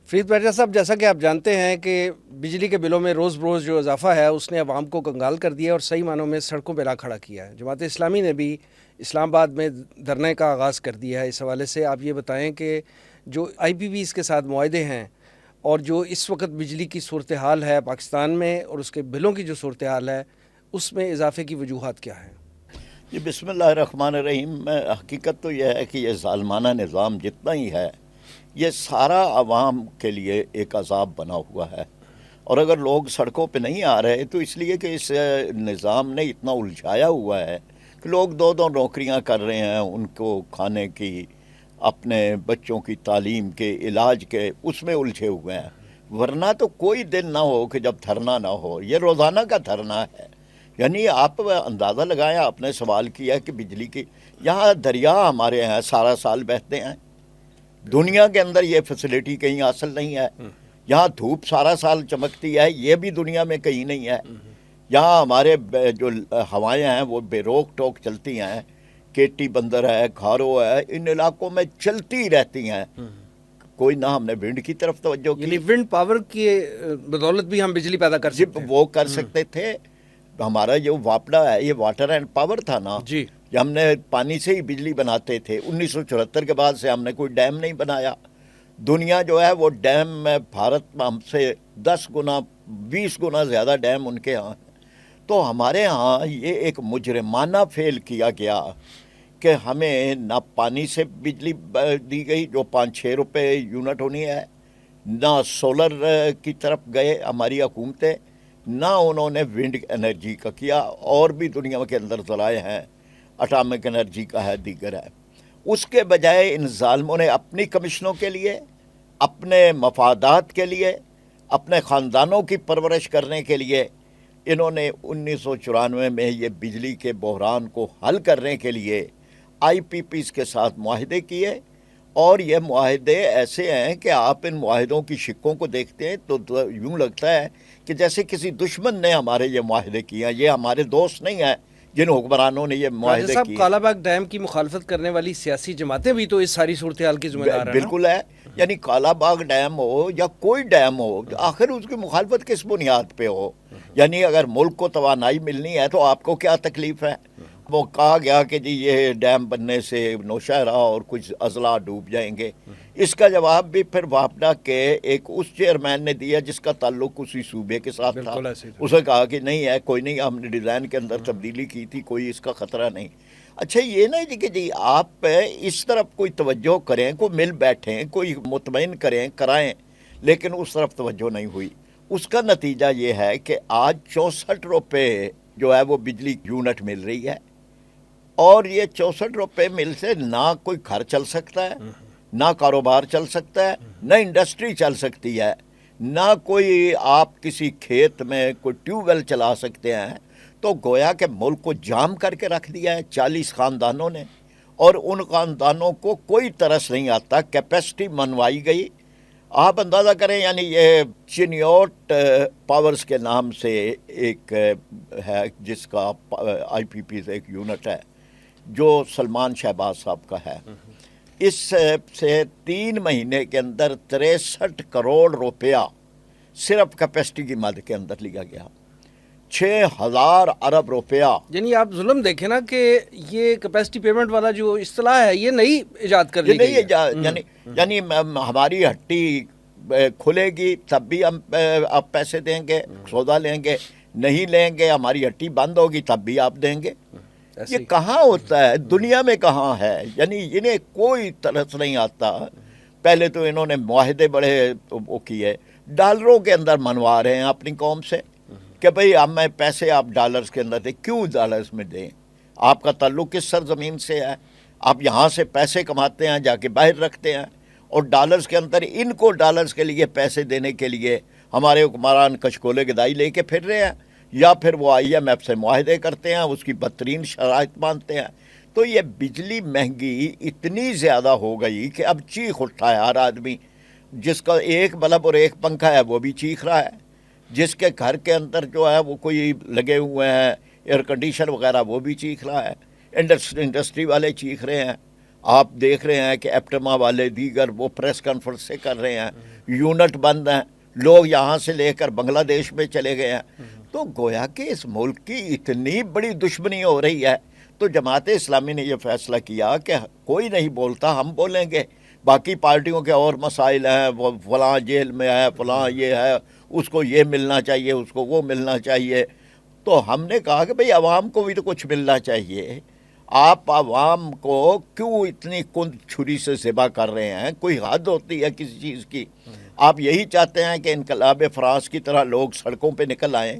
فرید پارچہ صاحب، جیسا کہ آپ جانتے ہیں کہ بجلی کے بلوں میں روز بروز جو اضافہ ہے اس نے عوام کو کنگال کر دیا اور صحیح معنوں میں سڑکوں پہ لا کھڑا کیا ہے۔ جماعت اسلامی نے بھی اسلام آباد میں دھرنے کا آغاز کر دیا ہے۔ اس حوالے سے آپ یہ بتائیں کہ جو آئی پی پیز کے ساتھ معاہدے ہیں اور جو اس وقت بجلی کی صورتحال ہے پاکستان میں اور اس کے بلوں کی جو صورتحال ہے اس میں اضافے کی وجوہات کیا ہیں؟ جی بسم اللہ الرحمن الرحیم۔ حقیقت تو یہ ہے کہ یہ ظالمانہ نظام جتنا ہی ہے یہ سارا عوام کے لیے ایک عذاب بنا ہوا ہے، اور اگر لوگ سڑکوں پہ نہیں آ رہے تو اس لیے کہ اس نظام نے اتنا الجھایا ہوا ہے کہ لوگ دو دو نوکریاں کر رہے ہیں، ان کو کھانے کی، اپنے بچوں کی تعلیم کے، علاج کے، اس میں الجھے ہوئے ہیں۔ ورنہ تو کوئی دن نہ ہو کہ جب دھرنا نہ ہو، یہ روزانہ کا دھرنا ہے۔ یعنی آپ اندازہ لگائیں، آپ نے سوال کیا کہ بجلی کی، یہاں دریا ہمارے یہاں سارا سال بہتے ہیں، دنیا کے اندر یہ فیسلٹی کہیں حاصل نہیں ہے۔ یہاں دھوپ سارا سال چمکتی ہے، یہ بھی دنیا میں کہیں نہیں ہے۔ یہاں ہمارے جو ہوائیں ہیں وہ بے روک ٹوک چلتی ہیں، کیٹی بندر ہے، کھارو ہے، ان علاقوں میں چلتی رہتی ہیں۔ کوئی نہ ہم نے ونڈ کی طرف توجہ کی، یعنی ونڈ پاور کی بدولت بھی ہم بجلی پیدا کر سکتے ہیں؟ وہ کر سکتے تھے۔ ہمارا جو واپڈا ہے یہ واٹر اینڈ پاور تھا نا جی، ہم نے پانی سے ہی بجلی بناتے تھے۔ 1974 کے بعد سے ہم نے کوئی ڈیم نہیں بنایا۔ دنیا جو ہے وہ ڈیم میں، بھارت میں ہم سے 10 گنا 20 گنا زیادہ ڈیم ان کے ہاں ہیں۔ تو ہمارے ہاں یہ ایک مجرمانہ فیل کیا گیا کہ ہمیں نہ پانی سے بجلی دی گئی جو 5-6 روپے یونٹ ہونی ہے، نہ سولر کی طرف گئے ہماری حکومتیں، نہ انہوں نے ونڈ انرجی کا کیا، اور بھی دنیا کے اندر ذرائع ہیں، اٹامک انرجی کا ہے، دیگر ہے۔ اس کے بجائے ان ظالموں نے اپنی کمیشنوں کے لیے، اپنے مفادات کے لیے، اپنے خاندانوں کی پرورش کرنے کے لیے، انہوں نے 1994 میں یہ بجلی کے بحران کو حل کرنے کے لیے آئی پی پیز کے ساتھ معاہدے کیے، اور یہ معاہدے ایسے ہیں کہ آپ ان معاہدوں کی شکوں کو دیکھتے ہیں تو یوں لگتا ہے کہ جیسے کسی دشمن نے ہمارے یہ معاہدے کیے ہیں۔ یہ ہمارے دوست نہیں ہیں جن حکمرانوں نے یہ معاہدے صاحب، کیے۔ کالا باغ ڈیم کی مخالفت کرنے والی سیاسی جماعتیں بھی تو اس ساری صورتحال کی ذمہ دار ہیں۔ بالکل ہے، یعنی کالا باغ ڈیم ہو یا کوئی ڈیم ہو، آخر اس کی مخالفت کس بنیاد پہ ہو؟ یعنی اگر ملک کو توانائی ملنی ہے تو آپ کو کیا تکلیف ہے؟ وہ کہا گیا کہ جی یہ ڈیم بننے سے نوشہرہ اور کچھ اضلاع ڈوب جائیں گے۔ اس کا جواب بھی پھر واپڈا کے ایک اس چیئرمین نے دیا جس کا تعلق اسی صوبے کے ساتھ تھا۔ اسے کہا کہ نہیں ہے، کوئی نہیں، ہم نے ڈیزائن کے اندر تبدیلی کی تھی، کوئی اس کا خطرہ نہیں۔ اچھا یہ نہیں جی کہ جی آپ اس طرف کوئی توجہ کریں، کوئی مل بیٹھیں، کوئی مطمئن کرائیں، لیکن اس طرف توجہ نہیں ہوئی۔ اس کا نتیجہ یہ ہے کہ آج 64 روپے جو ہے وہ بجلی یونٹ مل رہی ہے، اور یہ 64 روپے مل سے نہ کوئی گھر چل سکتا ہے، نہ کاروبار چل سکتا ہے، نہ انڈسٹری چل سکتی ہے، نہ کوئی آپ کسی کھیت میں کوئی ٹیوب ویل چلا سکتے ہیں۔ تو گویا کہ ملک کو جام کر کے رکھ دیا ہے 40 خاندانوں نے، اور ان خاندانوں کو کوئی ترس نہیں آتا۔ کیپیسٹی منوائی گئی، آپ اندازہ کریں، یعنی یہ چنیوٹ پاورز کے نام سے ایک ہے جس کا آئی پی پی سے ایک یونٹ ہے جو سلمان شہباز صاحب کا ہے۔ اس سے 3 مہینے کے اندر 63 کروڑ روپیہ صرف کیپیسٹی کی مد کے اندر لیا گیا، 6000 ارب روپیہ۔ یعنی آپ ظلم دیکھیں نا کہ یہ کیپیسٹی پیمنٹ والا جو اصطلاح ہے یہ نئی ایجاد کر لی گئی ہے۔ یعنی ہماری ہٹی کھلے گی تب بھی ہم آپ پیسے دیں گے، سودا لیں گے، نہیں لیں گے ہماری ہٹی بند ہوگی تب بھی آپ دیں گے۔ یہ کہاں ہوتا ہے دنیا میں، کہاں ہے؟ یعنی انہیں کوئی ترس نہیں آتا۔ پہلے تو انہوں نے معاہدے بڑے وہ کیے، ڈالروں کے اندر منوا رہے ہیں اپنی قوم سے کہ بھئی ہمیں پیسے آپ ڈالرز کے اندر دیں۔ کیوں ڈالرز میں دیں؟ آپ کا تعلق کس سرزمین سے ہے؟ آپ یہاں سے پیسے کماتے ہیں، جا کے باہر رکھتے ہیں، اور ڈالرز کے اندر ان کو ڈالرز کے لیے پیسے دینے کے لیے ہمارے حکمران کشکولے گدائی لے کے پھر رہے ہیں، یا پھر وہ آئی ایم ایف سے معاہدے کرتے ہیں، اس کی بدترین شرائط مانتے ہیں۔ تو یہ بجلی مہنگی اتنی زیادہ ہو گئی کہ اب چیخ اٹھا ہے ہر آدمی۔ جس کا ایک بلب اور ایک پنکھا ہے وہ بھی چیخ رہا ہے، جس کے گھر کے اندر جو ہے وہ کوئی لگے ہوئے ہیں ایئر کنڈیشن وغیرہ وہ بھی چیخ رہا ہے، انڈسٹری والے چیخ رہے ہیں۔ آپ دیکھ رہے ہیں کہ ایپٹما والے دیگر وہ پریس کانفرنس سے کر رہے ہیں یونٹ بند ہیں، لوگ یہاں سے لے کر بنگلہ دیش میں چلے گئے ہیں، تو گویا کہ اس ملک کی اتنی بڑی دشمنی ہو رہی ہے، تو جماعت اسلامی نے یہ فیصلہ کیا کہ کوئی نہیں بولتا، ہم بولیں گے، باقی پارٹیوں کے اور مسائل ہیں، وہ فلاں جیل میں ہے، فلاں یہ ہے، اس کو یہ ملنا چاہیے، اس کو وہ ملنا چاہیے، تو ہم نے کہا کہ بھئی عوام کو بھی تو کچھ ملنا چاہیے، آپ عوام کو کیوں اتنی کند چھری سے ذبح کر رہے ہیں؟ کوئی حد ہوتی ہے کسی چیز کی؟ آپ یہی چاہتے ہیں کہ انقلاب فرانس کی طرح لوگ سڑکوں پہ نکل آئیں؟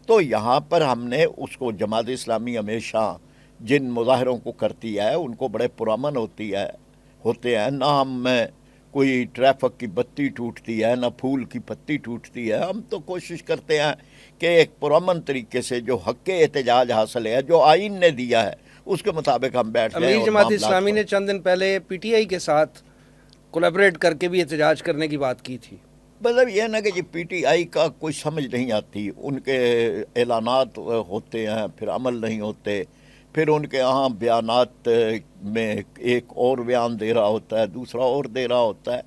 تو یہاں پر ہم نے اس کو، جماعت اسلامی ہمیشہ جن مظاہروں کو کرتی ہے ان کو بڑے پرامن ہوتے ہیں، نہ ہم میں کوئی ٹریفک کی بتی ٹوٹتی ہے، نہ پھول کی پتی ٹوٹتی ہے، ہم تو کوشش کرتے ہیں کہ ایک پرامن طریقے سے جو حق احتجاج حاصل ہے، جو آئین نے دیا ہے، اس کے مطابق ہم بیٹھ جائیں۔ امیر اور جماعت معاملات اسلامی کو، نے چند دن پہلے پی ٹی آئی کے ساتھ کولیبریٹ کر کے بھی احتجاج کرنے کی بات کی تھی۔ مطلب یہ نا کہ یہ پی ٹی آئی کا کوئی سمجھ نہیں آتی، ان کے اعلانات ہوتے ہیں پھر عمل نہیں ہوتے، پھر ان کے یہاں بیانات میں ایک اور بیان دے رہا ہوتا ہے، دوسرا اور دے رہا ہوتا ہے۔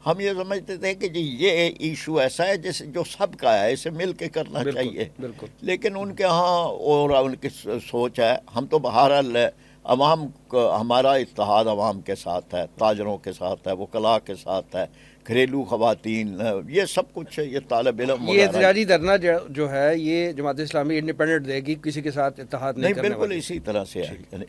ہم یہ سمجھتے تھے کہ جی یہ ایشو ایسا ہے جیسے جو سب کا ہے، اسے مل کے کرنا چاہیے، بالکل۔ لیکن ان کے ہاں اور ان کی سوچ ہے۔ ہم تو بہرحال عوام کو، ہمارا اتحاد عوام کے ساتھ ہے، تاجروں کے ساتھ ہے، وکلاء کے ساتھ ہے، گھریلو خواتین، یہ سب کچھ ہے، یہ طالب علم یہ وغیرہ۔ احتجاجی دھرنا جو ہے یہ جماعت اسلامی انڈیپینڈنٹ دے گی، کسی کے ساتھ اتحاد نہیں کرنے بالکل والی۔ اسی طرح سے ہے۔